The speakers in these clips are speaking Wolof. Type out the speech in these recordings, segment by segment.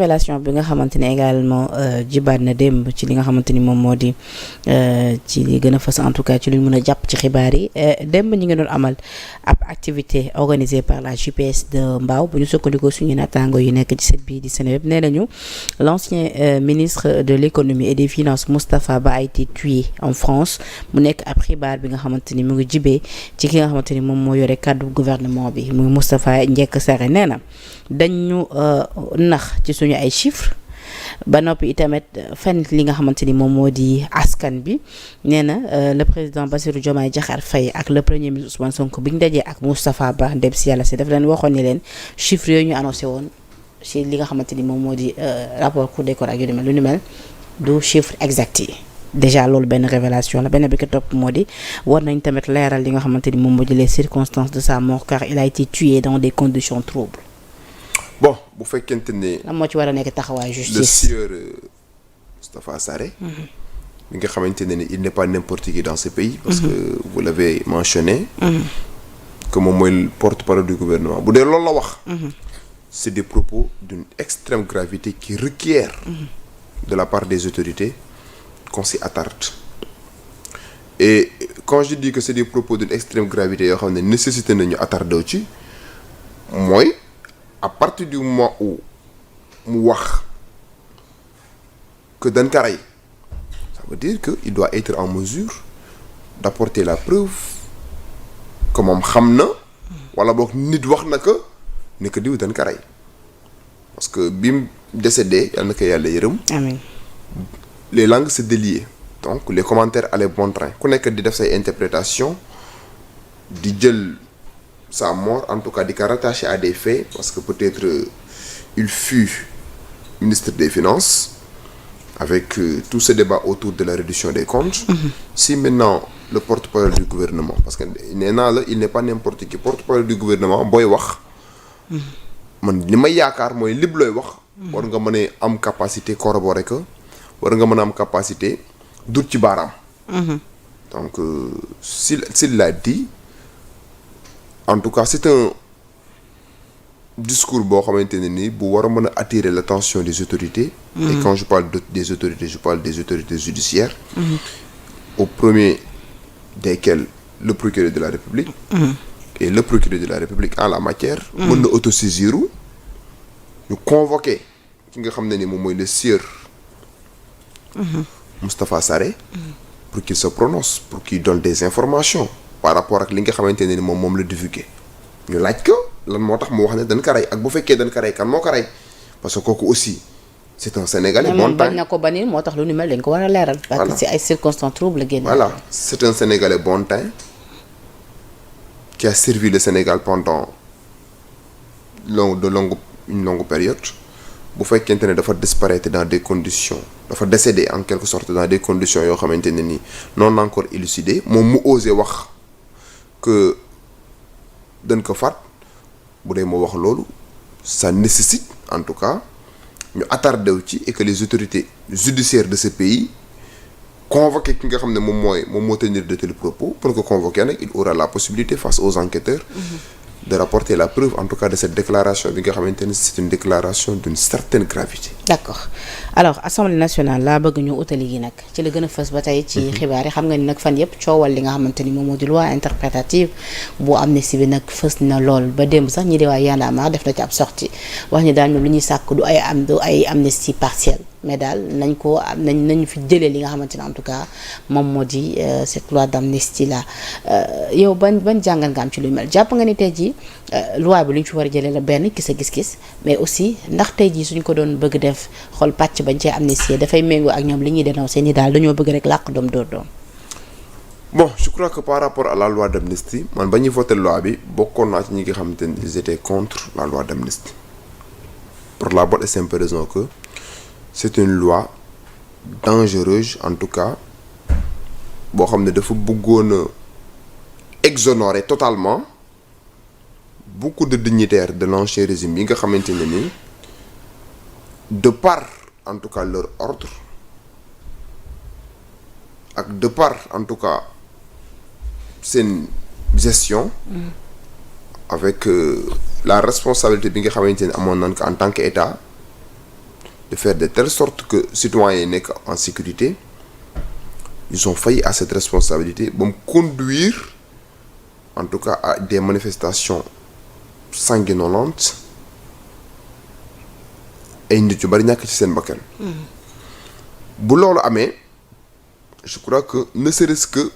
révélation bi nga xamante ne également jibaat na démb ci li nga xamante ni moom moo di ci li gën a fës en tout cas ci lu ñu mën a jàpp ci xibaar yi démb ñi ngi doon amal ab activité organisée par la JPS de Mbao bu ñu sukkandikoo suñu naataango yi nekk ci site bii di Seneweb nee nañu l'ancien ministre de l'économie et des finances Moustapha Ba a été tué en France mu nekk ab xibaar bi nga xamante ni mu ngi jibee ci ki nga xamante ni moom moo yore kàddu gouvernement bi muy Moustapha Ndiek Sarré nee na dañu nax ci suñu ay chiffres ba noppi itamit fenn li nga xamante ni moom moo di askan bi nee na le président Bassirou Diomaye Diakhar Faye ak le premier ministre Ousmane Sonko bi ñu dajee ak Moustapha Ba ndem si yàlla si daf leen waxoon ni leen chiffres yooyu ñu annoncé woon ci li nga xamante ni moom moo di rapport Cour des comptes ak yu ni mel lu ni mel du chiffre exact yi déjà loolu benn révélation la benn bi ko topp moo di war nañ tamit leeral li nga xamante ni moom moo di les circonstances de sa mort car il a été tué dans des conditions troubles. Bon bu fekkente ne. lan moo ci war a nekk taxawaay justice. le sieur Moustapha Sarré. mi nga xamante ne ni il n'est pas n'importe qui dans ce pays. parce que vous l'avez mentionné. que moom mooy porte-parole du gouvernement bu dee loolu la wax. c'est des propos d'une extrême gravité qui requièrent. de la part des autorités qu'on s'y attarde. et quand je dis que c'est des propos d'une extrême gravité yoo xam ne nécessité nañu attardé wu ci mooy. à partir du moment où mu wax que dañ ko rey ça veut dire que il doit être en mesure d'apporter la preuve que moom xam na wala boog nit wax na que ne que diw dañ ko rey parce que bi mu décédé yal na ko yàlla yërëm. amiin. les langues se déliaient donc les commentaires allaient bon train ku nekk di def say interprétation di jël. sa mort en tout cas di ko rattaché à des faits parce que peut-être il fut ministre des Finances avec tout ce débat autour de la réduction des comptes. Si maintenant le porte-parole du gouvernement parce que nee naa la il n'est pas n'importe qui porte-parole du gouvernement booy wax man li may yaakaar mooy lépp looy wax war nga mën a am capacité corroborer que war nga mën a am capacité dut ci baaraam donc s'il l'a dit en tout cas c'est un discours boo xamante ne nii bu war a mën a attirer l'attention des autorités. Et quand je parle des autorités je parle des autorités judiciaires. Au premier desquels le procureur de la République. Et le procureur de la République en la matière. mën na autosaisir ñu convoquer ki nga xam ne ni moom mooy le sieur. Moustapha Sarré. pour qu'il se prononce pour qu'il donne des informations. par rapport ak li nga xamante ne ni moom la divulgué ñu laaj ko lan moo tax mu wax ne dañ ko rey ak bu fekkee dañ ko rey kan moo ko rey parce que kooku aussi c'est un Sénégalais bon temps na ko banir moo tax lu ni mel dañ ko war a leeral. parce que c'est ay circonstances troubles la génn. voilà c'est un Sénégalais bon temps qui a servi le Sénégal pendant une longue période bu fekkente ne dafa disparaître dans des conditions dafa décédé en quelque sorte dans des conditions yoo xamante ne ni non encore élucidées moom mu osé wax. que dañ ko faat bu dee moo wax loolu ça nécessite en tout cas ñu attardé wu ci et que les autorités judiciaires de ce pays convoqué ki nga xam ne moom moo tenir de tels propos pour que convoqué nag il aura la possibilité face aux enquêteurs de rapporter la preuve en tout cas de cette déclaration bi nga xamante ne c'est une déclaration d'une certaine gravité. D'accord alors Assemblée nationale laa bëgg ñu utali gi nag ci la gën a fës ba tey ci xibaar yi xam nga ni nag fan yëpp coowal li nga xamante ni moom moo di loi interprétative bu amnistie bi nag fës na lool ba démb sax ñi di waa Y'en a marre def na ci ab sortie wax ni daal ñoom li ñuy sàkk du ay amnistie partielle mais daal nañ fi jëlee li nga xamante ne en tout cas moom moo di cette loi d'amnistie là yow ban jàngat nga am ci lu mel jàpp nga ni tey jii loi bi lu ñu fi war a jëlee la benn ki sa gis-gis mais aussi ndax tey jii suñ ko doon bëgg def xool pàcc bañ cee amnistie dafay méngoo ak ñoom li ñuy dénoncer ni daal dañoo bëgg rek làq doom dóor doom. Bon je crois que par rapport à la loi d'amnistie man ba ñuy voté loi bi bokkoon naa ci ñi nga xamante ne ils étaient contre la loi d'amnistie pour la bonne et simple raison que c'est une loi dangereuse en tout cas boo xam ne dafa bëggoon a exonérer totalement beaucoup de dignitaires de l'ancien régime yi nga xamante ne ni de par en tout cas leur ordre ak de par en tout cas seen gestion avec la responsabilité bi nga xamante ne amoon nañ ko en tant que État de faire de telle sorte que citoyens yi nekk en sécurité, ils ont failli à cette responsabilité ba mu conduire en tout cas à des manifestations sanguinolentes ay nit yu bari ñàkk ci seen bakkan. bu loolu amee je crois que ne serait-ce que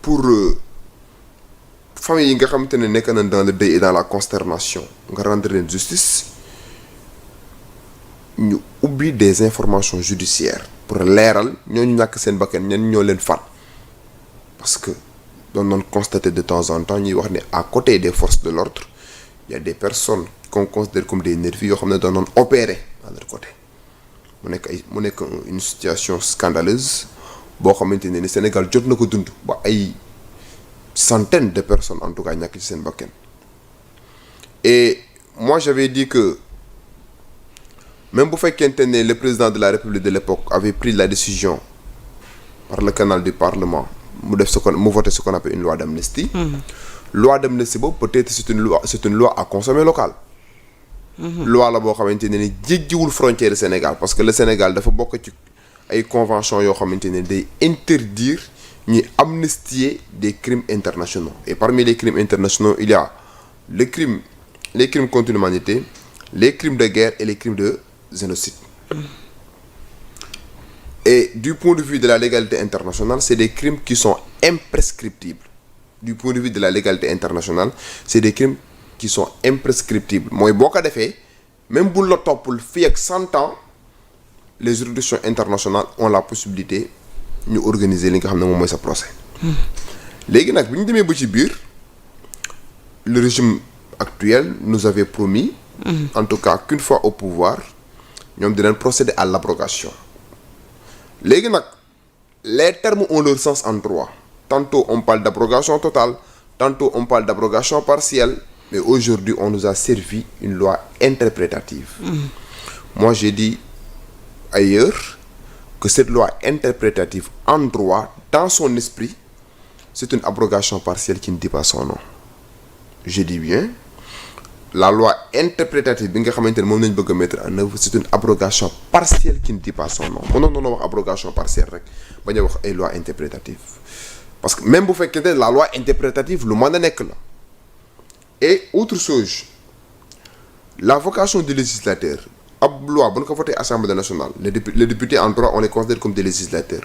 pour famille yi nga xamante ne nekk nañ dans le deuil et dans la consternation nga rendre leen justice, ñu ubbi des informations judiciaires pour leeral ñooñu ñàkk seen bakkan ñen ñoo leen faat, parce que doon nañ constater de temps en temps ñuy wax ne à côté des forces de l'ordre il y a des personnes qu'on considère comme des nervis yoo xam ne doon nañ opérer à leur côté. mu nekk une situation scandaleuse boo xamante ne ni Sénégal jot na ko dund ba ay centaines de personnes en tout cas ñàkk ci seen bakkan. Et moi j'avais dit que même bu fekkente ne le président de la République de l'époque avait pris la décision par le canal du Parlement mu voter ce qu'on appelle une loi d'amnistie. Loi d'amnistie boobu peut-être c'est une loi à consommer local. loi la boo xamante ne ni jéggiwul frontière Sénégal, parce que le Sénégal dafa bokk ci ay convention yoo xamante ne day interdire ñuy amnistier des crimes internationaux, et parmi les crimes internationaux il y a les crimes contre l'humanité, les crimes de guerre et les crimes de génocide. Et du point de vue de la légalité internationale, c'est des crimes qui sont imprescriptibles. Du point de vue de la légalité internationale, c'est des crimes qui sont imprescriptibles. mooy boo ko defee même bu la toppul fii ak 100 ans, les juridictions internationales ont la possibilité ñu organiser li nga xam ne moom mooy sa procès. léegi nag bi ñu demee ba ci biir, le régime actuel nous avait promis, en tout cas qu'une fois au pouvoir ñoom dinañ procéder à l'abrogation. léegi nag les termes ont leur sens en droit. Tantôt on parle d'abrogation totale, tantôt on parle d'abrogation partielle, mais aujourd'hui on nous a servi une loi interprétative. Moi j'ai dit ailleurs que cette loi interprétative en droit, dans son esprit, c'est une abrogation partielle qui ne dit pas son nom. Je dis bien, la loi interprétative bi nga xamante ne moom nañ bëgg a mettre en œuvre, c'est une abrogation partielle qui ne dit pas son nom. mënoon nañoo wax abrogation partielle rek bañ a wax ay loi interprétative, parce que même bu fekkente ne la loi interprétative lu mën a nekk la. Et autre chose, la vocation du législateur, ab loi bu ñu ko voté Assemblée nationale, les députés en droit on les considère comme des législateurs,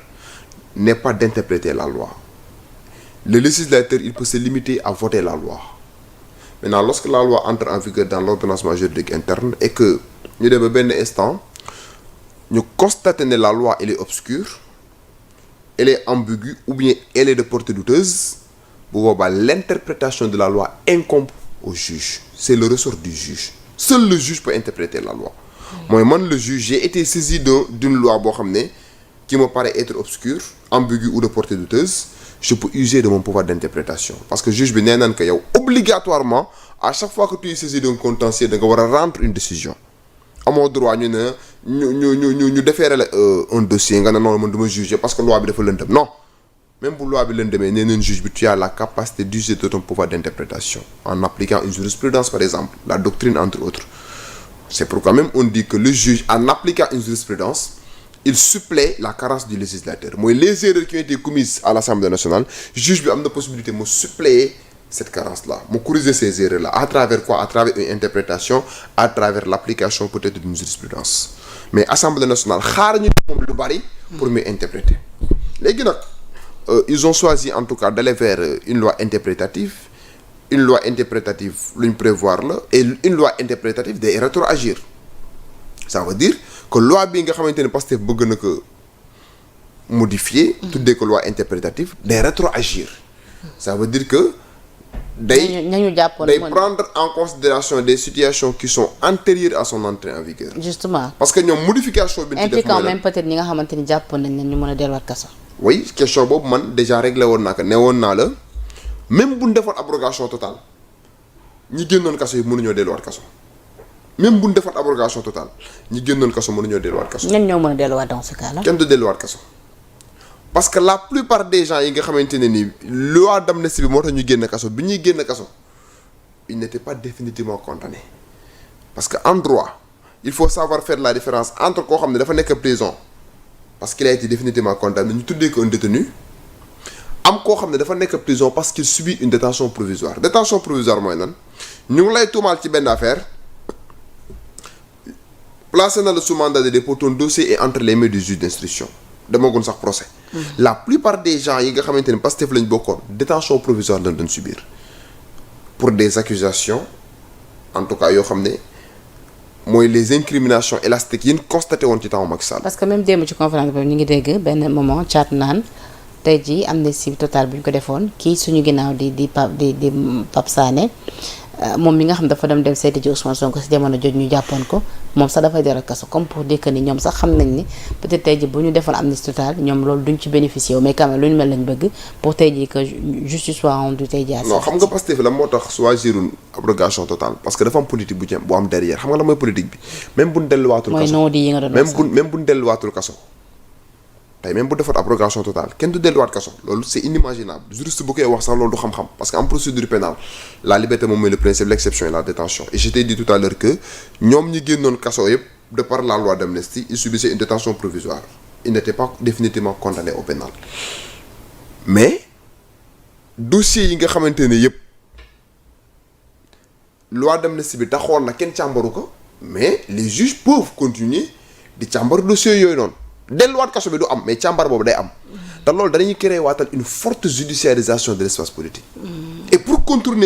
n'est pas d'interpréter la loi. Le législateur il peut se limiter à voter la loi. Maintenant lorsque la loi entre en vigueur dans l'ordonnancement juridique interne et que ñu dem ba benn instant ñu constater ne la loi elle est obscure, elle est ambiguë ou bien elle est de portée douteuse, bu boobaa l'interprétation de la loi incombe au juge. C'est le ressort du juge. Seul le juge peut interpréter la loi. Moi le juge, j'ai été saisi d'une loi boo xam ne qui me paraît être obscure, ambiguë ou de portée douteuse, je peux user de mon pouvoir d'interprétation, parce que juge bi nee naan que yow obligatoirement à chaque fois que tu es saisi d'un contentieux da nga war a rendre une décision. amoo droit ñu ne ñu déférer la un dossier nga ne non man duma juger parce que loi bi dafa lëndëm. Non, même bu loi bi lëndëmee nee nañ juge bi tu as la capacité d'user de ton pouvoir d'interprétation en appliquant une jurisprudence, par exemple la doctrine entre autres. C'est pourquoi même on dit que le juge, en appliquant une jurisprudence, il supplée la carence du législateur. Mooy les erreurs qui ont été commises à l'Assemblée nationale, juge bi am na possibilité mu suppléer cette carence-là, mu corriger ces erreurs-là. À travers quoi? À travers une interprétation, à travers l'application peut-être d'une jurisprudence. Mais Assemblée nationale xaar ñu moom lu bari pour mieux interpréter. Léegi nag ils ont choisi en tout cas d'aller vers une loi interprétative. Une loi interprétative lu ñu prévoir la, et une loi interprétative day rétroagir. Ça veut dire que loi bi nga xamante ne Pastef bëgg na ko modifier, tuddee ko loi interprétative, day rétroagir. Ça veut dire que day prendre en considération des situations qui sont antérieures à son entrée en vigueur. Justement. Parce que ñoom modification bi ñu ci def impliquant même peut-être ñi nga xamante ni jàppoon nañ leen ñu mën a delluwaat kaso. Oui, question boobu man déjà réglé woon naa ko ne woon naa la même bu ñu defoon abrogation totale ñi génnoon kaso yi mënuñoo delluwaat kaso. Même bu ñu defoon abrogation totale ñi génnoon kaso mënuñoo delluwaat kaso. ñan ñoo mën a delluwaat dans ce cas-là. kenn du delluwaat kaso. Parce que la plupart des gens yi nga xamante ne ni loi d'amnistie bi moo tax ñu génn kaso bi ñuy génn kaso ils n'étaient pas définitivement condamnés. Parce que en droit il faut savoir faire la différence entre koo xam ne dafa nekk prison parce qu'il a été définitivement condamné ñu tuddee ko un détenu am koo xam ne dafa nekk prison parce qu'il subit une détention provisoire mooy nan ñu ngi lay tuumaal ci benn affaire placé na la sous mandat de dépôt, ton dossier est entre les mains du juge d'instruction demagoon sax procès. La plupart des gens yi nga xamante ne Pastef lañ bokkoon détention provisoire lañ doon subir pour des accusations en tout cas yoo xam ne mooy les incriminations élastiques yi ñu constaté woon ci temps Macky Sall. parce que même démb ci conférence boobu ñu ngi dégg benn moment caat naan tey jii amnistie totale bu ñu ko defoon kii suñu ginnaaw di Pape Sané moom mi nga xam dafa dem seeti ji Ousmane Sonko si jamono jooju ñu jàppoon ko moom sax dafay dara kaso comme pour dire que ni ñoom sax xam nañ ni peut-être tey jii bu ñu defoon amnistie totale ñoom loolu duñ ci bénéficier wu mais quand même lu ñu mel lañ bëgg pour tey jii que justice soit rendue tey jii. non xam nga Pastef la moo tax choisir une abrogation totale parce que dafa am politique bu am derrière xam nga la mooy politique bi même bu ñu delluwaatul kaso mooy non di yi nga doon même bu ñu delluwaatul kaso tey même bu defoon abrogation totale kenn du delluwaat kaso loolu c'est inimaginable juriste bu koy wax sax loolu du xam-xam parce que en procédure pénale la liberté moom mooy le principe l'exception et la détention et je t'ai dit tout à l'heure que ñoom ñi génnoon kaso yëpp de par la loi d'amnistie ils subissaient une détention provisoire ils n'étaient pas définitivement condamnés au pénal mais dossier yi nga xamante ne yëpp loi d'amnistie bi taxoon na kenn càmbaru ko mais les juges peuvent continuer di càmbar dossier yooyu noonu delluwaat kaso bi du am mais càmbar boobu day am te loolu dañuy créer waatal une forte judiciarisation de l'espace politique et pour contourner